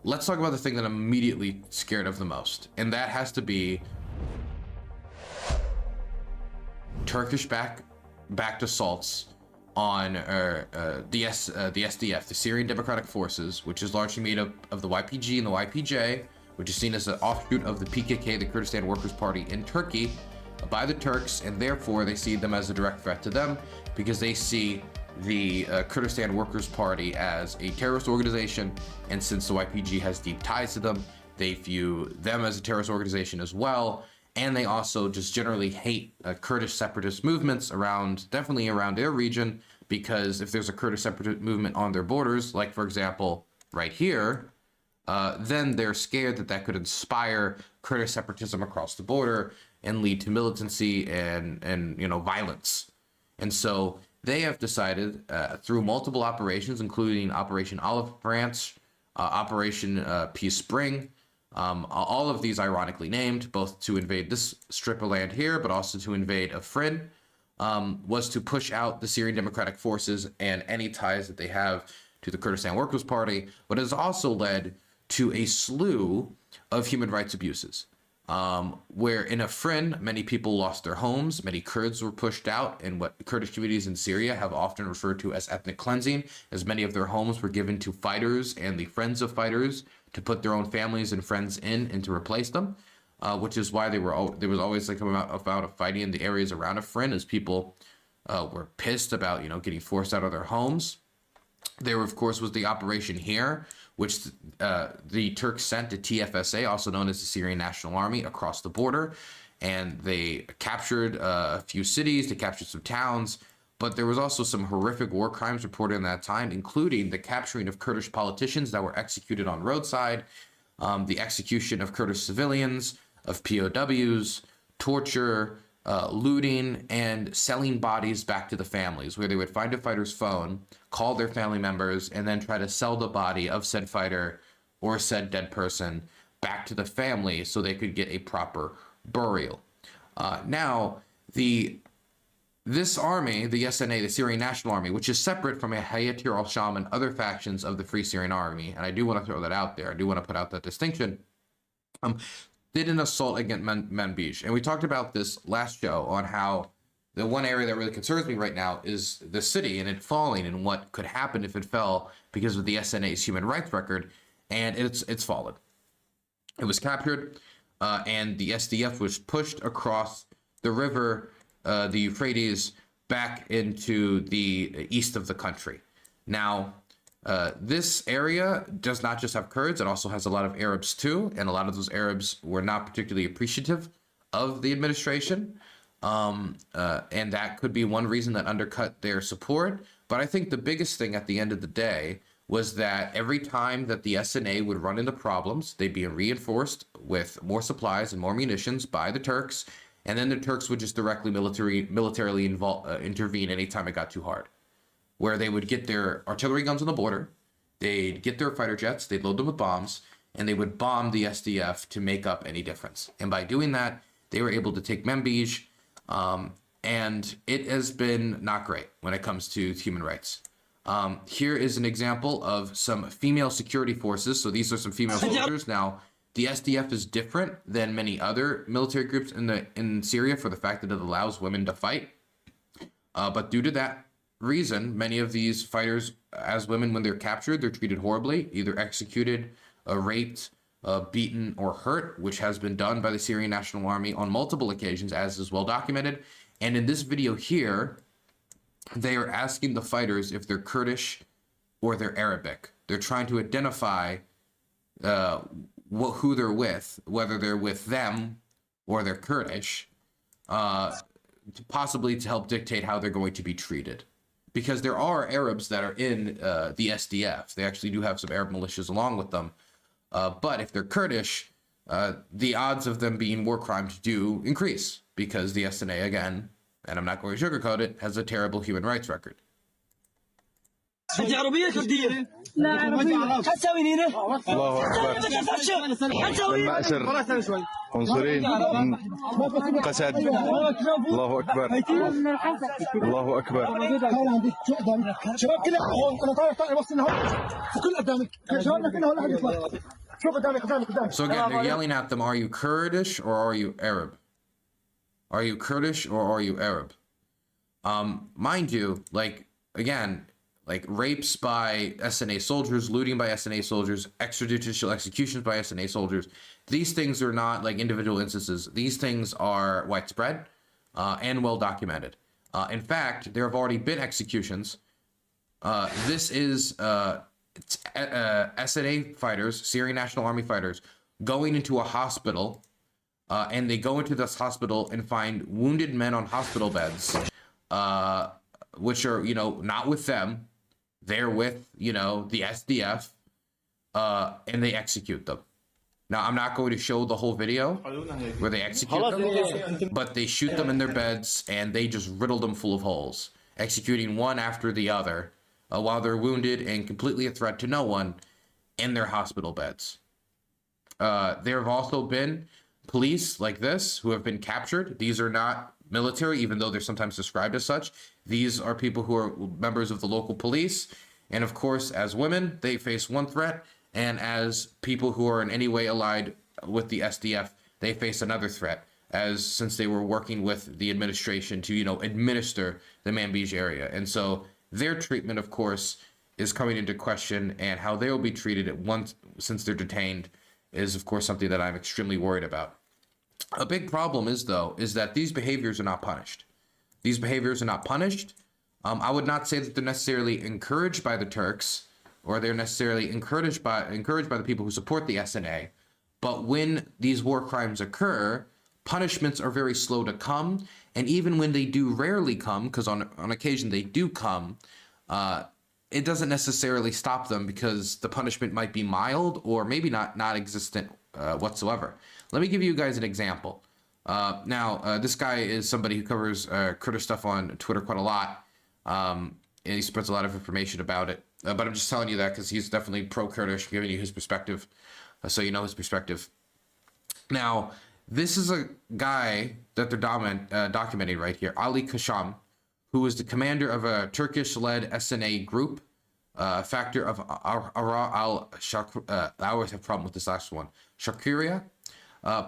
let's talk about the thing that I'm immediately scared of the most, and that has to be Turkish-backed assaults on the SDF, the Syrian Democratic Forces, which is largely made up of the YPG and the YPJ, which is seen as an offshoot of the PKK, the Kurdistan Workers' Party in Turkey, by the Turks, and therefore they see them as a direct threat to them because they see the Kurdistan Workers' Party as a terrorist organization, and since the YPG has deep ties to them, they view them as a terrorist organization as well. And they also just generally hate Kurdish separatist movements definitely around their region, because if there's a Kurdish separatist movement on their borders, like for example, right here, then they're scared that that could inspire Kurdish separatism across the border and lead to militancy and violence. And so they have decided through multiple operations, including Operation Olive Branch, Operation Peace Spring, all of these ironically named, both to invade this strip of land here, but also to invade Afrin, was to push out the Syrian Democratic Forces and any ties that they have to the Kurdistan Workers' Party, but has also led to a slew of human rights abuses, where in Afrin, many people lost their homes, many Kurds were pushed out, and what Kurdish communities in Syria have often referred to as ethnic cleansing, as many of their homes were given to fighters and the friends of fighters to put their own families and friends in and to replace them, which is why there was always like about fighting in the areas around Afrin, as people were pissed about getting forced out of their homes. There, of course, was the operation here, which the Turks sent to TFSA, also known as the Syrian National Army, across the border, and they captured a few cities, they captured some towns. But there was also some horrific war crimes reported in that time, including the capturing of Kurdish politicians that were executed on roadside, the execution of Kurdish civilians, of POWs, torture, looting, and selling bodies back to the families, where they would find a fighter's phone, call their family members, and then try to sell the body of said fighter or said dead person back to the family so they could get a proper burial. This army, the SNA, the Syrian National Army, which is separate from Hayat al-Sham and other factions of the Free Syrian Army, and I do want to throw that out there, I do want to put out that distinction, did an assault against Manbij. And we talked about this last show on how the one area that really concerns me right now is the city and it falling and what could happen if it fell because of the SNA's human rights record, and it's fallen. It was captured, and the SDF was pushed across the river, the Euphrates, back into the east of the country. Now, this area does not just have Kurds, it also has a lot of Arabs too, and a lot of those Arabs were not particularly appreciative of the administration, and that could be one reason that undercut their support. But I think the biggest thing at the end of the day was that every time that the SNA would run into problems, they'd be reinforced with more supplies and more munitions by the Turks, and then the Turks would just directly militarily intervene anytime it got too hard, where they would get their artillery guns on the border, they'd get their fighter jets, they'd load them with bombs, and they would bomb the SDF to make up any difference. And by doing that, they were able to take Manbij, and it has been not great when it comes to human rights. Here is an example of some female security forces. So these are some female soldiers. Now, the SDF is different than many other military groups in Syria for the fact that it allows women to fight. But due to that reason, many of these fighters, as women, when they're captured, they're treated horribly, either executed, raped, beaten, or hurt, which has been done by the Syrian National Army on multiple occasions, as is well documented. And in this video here, they are asking the fighters if they're Kurdish or they're Arabic. They're trying to identify who they're with, whether they're with them or they're Kurdish, possibly to help dictate how they're going to be treated. Because there are Arabs that are in the SDF. They actually do have some Arab militias along with them. But if they're Kurdish, the odds of them being war crimes do increase, because the SNA, again, and I'm not going to sugarcoat it, has a terrible human rights record. انت عربيه كرديه؟ لا عربيه. تسوي هنا؟ الله اكبر. المأسر عنصريين قسد. الله اكبر. الله اكبر. شباب كلها انا طالع بص هنا في كل قدامك شبابنا كلها ولا حد يطلع. شوف قدامك. So again, they're yelling at them, are you Kurdish or are you Arab? Are you Kurdish or are you Arab? Mind you, like, again, like rapes by SNA soldiers, looting by SNA soldiers, extrajudicial executions by SNA soldiers, these things are not like individual instances. These things are widespread and well documented. In fact, there have already been executions. This is SNA fighters, Syrian National Army fighters, going into a hospital, and they go into this hospital and find wounded men on hospital beds, which are, you know, not with them. They're with, you know, the SDF, and they execute them. Now, I'm not going to show the whole video where they execute them, but they shoot them in their beds and they just riddle them full of holes, executing one after the other while they're wounded and completely a threat to no one in their hospital beds. There have also been police like this who have been captured. These are not military, even though they're sometimes described as such. These are people who are members of the local police. And of course, as women, they face one threat. And as people who are in any way allied with the SDF, they face another threat, as since they were working with the administration to, you know, administer the Manbij area. And so their treatment, of course, is coming into question, and how they will be treated at once since they're detained is, of course, something that I'm extremely worried about. A big problem is, though, is that these behaviors are not punished. These behaviors are not punished. I would not say that they're necessarily encouraged by the Turks, or they're necessarily encouraged by the people who support the SNA. But when these war crimes occur, punishments are very slow to come. And even when they do rarely come, because on occasion they do come, it doesn't necessarily stop them, because the punishment might be mild or maybe not non-existent whatsoever. Let me give you guys an example. This guy is somebody who covers Kurdish stuff on Twitter quite a lot. And he spreads a lot of information about it. But I'm just telling you that because he's definitely pro-Kurdish, giving you his perspective, so you know his perspective. Now, this is a guy that they're documenting right here, Ali Kasham, who is the commander of a Turkish-led SNA group, factor of Ara al-Shakr. I always have a problem with this last one, Shakuria.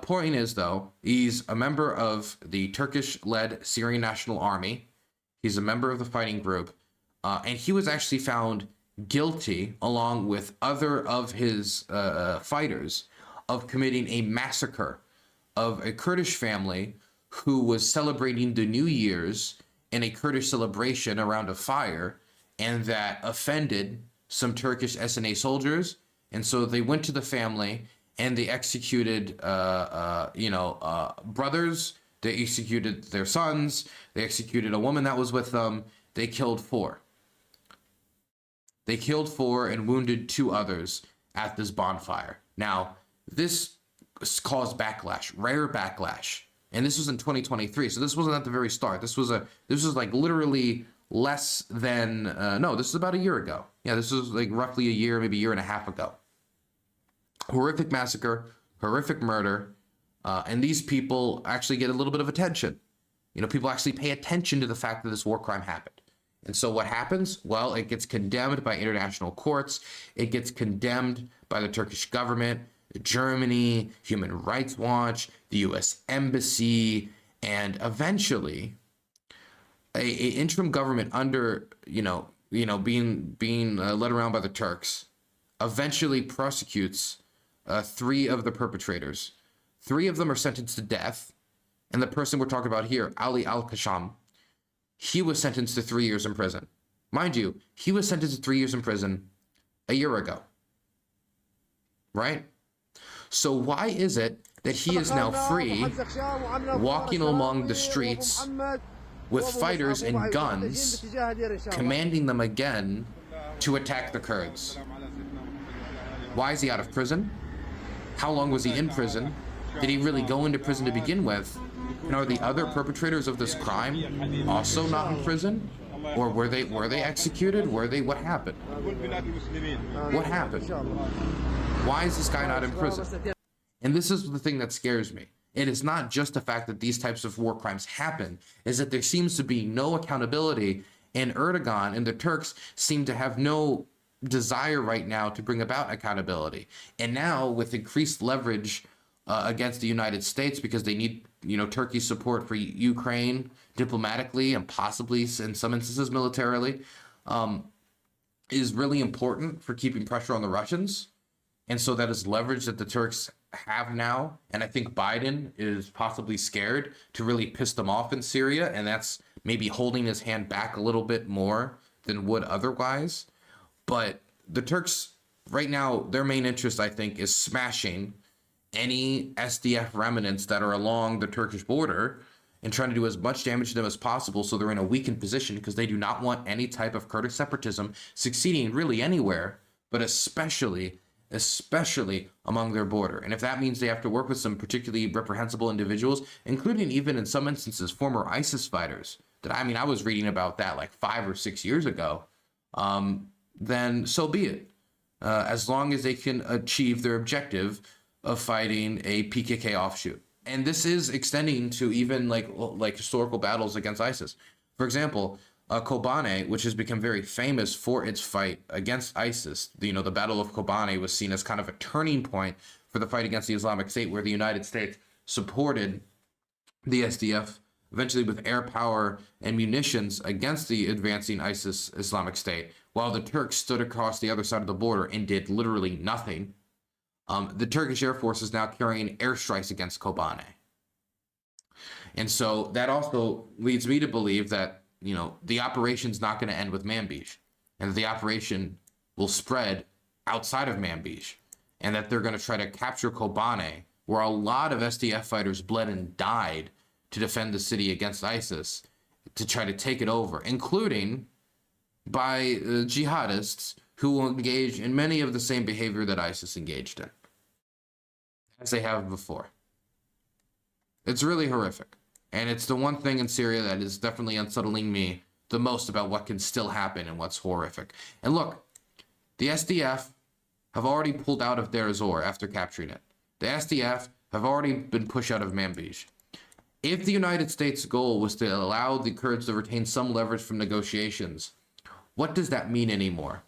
Point is, though, he's a member of the Turkish-led Syrian National Army. He's a member of the fighting group, and he was actually found guilty, along with other of his fighters, of committing a massacre of a Kurdish family who was celebrating the New Year's in a Kurdish celebration around a fire, and that offended some Turkish SNA soldiers. And so they went to the family and they executed, brothers. They executed their sons. They executed a woman that was with them. They killed 4. They killed 4 and wounded 2 others at this bonfire. Now, this caused backlash, rare backlash. And this was in 2023. So this wasn't at the very start. This was like literally less than, this is about a year ago. Yeah, this was like roughly a year, maybe a year and a half ago. Horrific massacre, horrific murder. And these people actually get a little bit of attention. You know, people actually pay attention to the fact that this war crime happened. And so what happens? Well, it gets condemned by international courts. It gets condemned by the Turkish government, Germany, Human Rights Watch, the U.S. Embassy, and eventually a interim government under, being led around by the Turks, eventually prosecutes 3 of the perpetrators. 3 of them are sentenced to death. And the person we're talking about here, Ali al-Kasham, he was sentenced to 3 years in prison. Mind you, he was sentenced to 3 years in prison a year ago. Right? So why is it that he is now free, walking along the streets with fighters and guns, commanding them again to attack the Kurds? Why is he out of prison? How long was he in prison? Did he really go into prison to begin with? And are the other perpetrators of this crime also not in prison? Or were they executed? What happened? What happened? Why is this guy not in prison? And this is the thing that scares me. It is not just the fact that these types of war crimes happen, is that there seems to be no accountability, and Erdogan and the Turks seem to have no desire right now to bring about accountability. And now with increased leverage against the United States, because they need, Turkey's support for Ukraine diplomatically and possibly in some instances militarily, is really important for keeping pressure on the Russians. And so that is leverage that the Turks have now. And I think Biden is possibly scared to really piss them off in Syria. And that's maybe holding his hand back a little bit more than would otherwise. But the Turks right now, their main interest, I think, is smashing any SDF remnants that are along the Turkish border and trying to do as much damage to them as possible, so they're in a weakened position, because they do not want any type of Kurdish separatism succeeding really anywhere, but especially among their border. And if that means they have to work with some particularly reprehensible individuals, including even in some instances former ISIS fighters, I was reading about that like 5 or 6 years ago, then so be it. As long as they can achieve their objective of fighting a PKK offshoot. And this is extending to even like historical battles against ISIS. For example, Kobane, which has become very famous for its fight against ISIS, the Battle of Kobane was seen as kind of a turning point for the fight against the Islamic State, where the United States supported the SDF, eventually with air power and munitions against the advancing ISIS Islamic State, while the Turks stood across the other side of the border and did literally nothing. The Turkish Air Force is now carrying airstrikes against Kobane. And so that also leads me to believe that, the operation's not going to end with Manbij, and that the operation will spread outside of Manbij, and that they're going to try to capture Kobane, where a lot of SDF fighters bled and died to defend the city against ISIS, to try to take it over, including by jihadists who will engage in many of the same behavior that ISIS engaged in, as they have before. It's really horrific. And it's the one thing in Syria that is definitely unsettling me the most about what can still happen and what's horrific. And look, the SDF have already pulled out of Deir ez-Zor after capturing it. The SDF have already been pushed out of Manbij. If the United States' goal was to allow the Kurds to retain some leverage from negotiations, what does that mean anymore?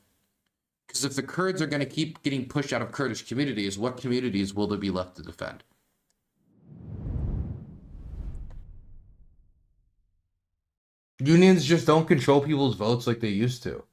Because if the Kurds are going to keep getting pushed out of Kurdish communities, what communities will there be left to defend? Unions just don't control people's votes like they used to.